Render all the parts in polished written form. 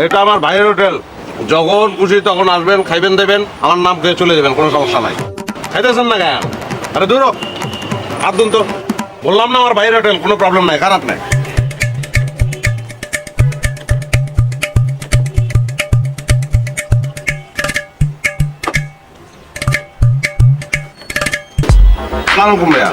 এটা আমার ভাইয়ের হোটেল, যখন খুশি তখন আসবেন, খাইবেন দেবেন, আমার নাম দিয়ে চলে যাবেন, কোনো সমস্যা নাই। খাইতেছেন না কেন? আরে দূর হাত দুন তো, বললাম না আমার ভাইয়ের হোটেল, কোনো প্রবলেম নাই, খারাপ নাই। ভাইয়া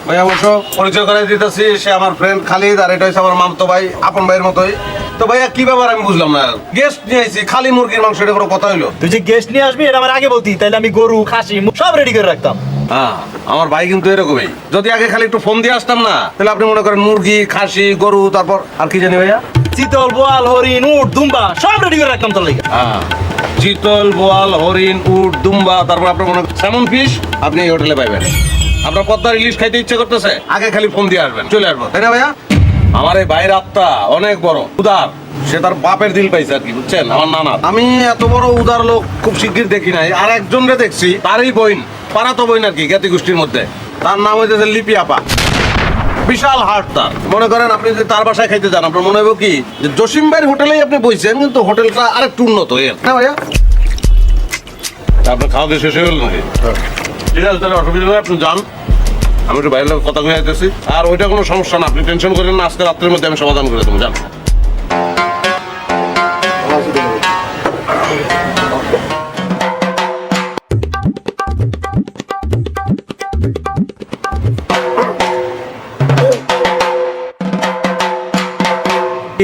ভাইয়া অবশ্য পরিচয় করে দিতেছি, সে আমার ফ্রেন্ড খালিদ, আর এটা হচ্ছে আমার মামতো ভাই, আপন ভাইয়ের মতোই। তো ভাইয়া কি ব্যাপার আমি বুঝলাম না, গেস্ট নিয়ে আইছি, খালি মুরগির মাংস, এটা কোনো কথা হইলো? তুই যে গেস্ট নিয়ে আসবি এটা আমার আগে বলতি, তাইলে আমি গরু খাসি সব রেডি করে রাখতাম। হ্যাঁ, আমার ভাই কিন্তু এরকমই, যদি আগে খালি একটু ফোন দিয়ে আসতাম না, তাহলে আপনি মনে করেন মুরগি, খাসি, গরু, তারপর আর কি জানি ভাইয়া, চিতল, বোয়াল, হরিণ, উট, দুম্বা সব রেডি করে রাখতাম তোর লাগে। হ্যাঁ, চিতল, বোয়াল, হরিণ, উট, দুম্বা, তারপর আপনার মনে করেন স্যামন ফিশ আপনি এই হোটেলে পাইবেন। আপনার পদ্মার ইলিশ খাইতে ইচ্ছে করতেছে, আগে খালি ফোন দিয়ে আসবেন, চলে আসবো, তাই না ভাইয়া? আমার এই ভাইয়ের আত্মা অনেক বড় উদার, সে তার বাপের দিল পাইছে আর কি, বুঝছেন, আমার নানা। আমি এত বড় উদার লোক খুব শিগগির দেখি নাই, আর একজনকে দেখছি, তারই বইন, পাড়াতো বইন আর কি, জ্ঞাতি গোষ্ঠীর মধ্যে, তার নাম হইতেছে লিপি আপা। বিশাল হাট তার, মনে করেন আপনি যদি তার বাসায় খাইতে যান, আপনার মনে হবে কি যে জসিম ভাইয়ের হোটেলেই আপনি বইছেন, কিন্তু হোটেলটা আরেকটু উন্নত এর, না ভাইয়া? আপনার খাওয়া দাওয়া শেষ হয়ে গেল নাকি? ঠিক আছে, তাহলে অসুবিধা নেই, আপনি যান, আমি একটু বাইরের লোক কথা কয়ে আইতেছি। আর ওইটা কোনো সমস্যা না, আপনি টেনশন করেন না, আজকে রাত্রের মধ্যে আমি সমাধান করে দেবো, যান।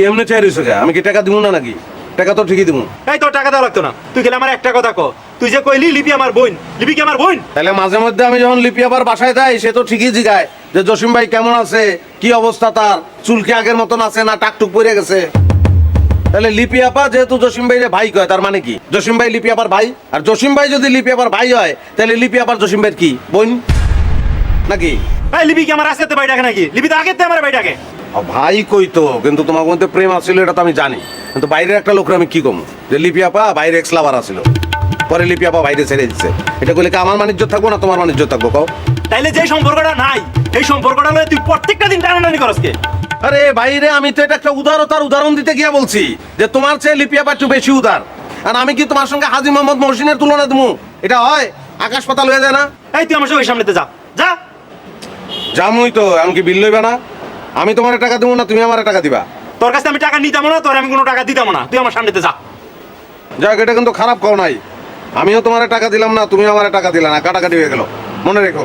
এমনি চাই রয়েছে, আমি কি টাকা দিব না নাকি? টাকা তো ঠিকই দিব। এই তোর টাকা দেওয়া লাগতো না, তুই গেলে আমার একটা কথা ক, তুই যে কইলি লিপি আমার বোন, লিপি কি আমার বোন? তাহলে মাঝে মধ্যে আমি যখন লিপি আবার বাসায় যাই, সে তো ঠিকই জিগায় যে জসিম ভাই কেমন আছে, কি অবস্থা তার, চুল কি আগের মতন আছে না টাকটুক পড়ে গেছে। তাহলে লিপি আপা যেহেতু জসিম ভাই ভাই কয়, তার মানে কি জসিম ভাই লিপি আপার ভাই, আর জসিম ভাই যদি লিপি আপার ভাই হয়, তাহলে লিপি আপার জসিম ভাইয়ের কি বোন নাকি? এই লিপি কি আমার আজকে ভাই ডাকে নাকি? লিপি তো আগের থেকে আমার ভাই ডাকে। ভাই কই তো, কিন্তু তোমার মধ্যে প্রেম আছিল এটা তো আমি জানি, কিন্তু বাইরের একটা লোকের আমি কি কম যে লিপি আপা বাইরে এক্স লাভার আছিল, পরে লিপি আপা বাইরে ছেড়ে দিচ্ছে, এটা বলে কি আমার বাণিজ্য থাকবো না তোমার বাণিজ্য থাকবো? কও তাইলে যে সম্পর্কটা নাই, এই সম্পর্কটা লয়ে তুই প্রত্যেকটা দিন টানাটানি করস কে? আরে বাইরে আমি তো এটা একটা উদারতার উদাহরণ দিতে গিয়া বলছি যে তোমার চেয়ে লিপি আপা একটু বেশি উদার, আর আমি কি তোমার সঙ্গে হাজী মোহাম্মদ মহসিনের তুলনা দেবো? এটা হয়? আকাশ পাতাল হয়ে যায় না? এই তুই আমার সঙ্গে সামনেতে যা যা। জামুই তো, এমনকি বিল লইবে না? আমি তোমার টাকা দেবো না, তুমি আমার টাকা দিবা? তোর কাছে আমি টাকা নিতাম না, তোর আমি কোনো টাকা দিতাম না, তুই আমার সামনেতে যা। যাক, এটা কিন্তু খারাপ কও নাই, আমিও তোমার টাকা দিলাম না, তুমি আমার টাকা দিলা না, কাটাকাটি হয়ে গেল, মনে রেখো।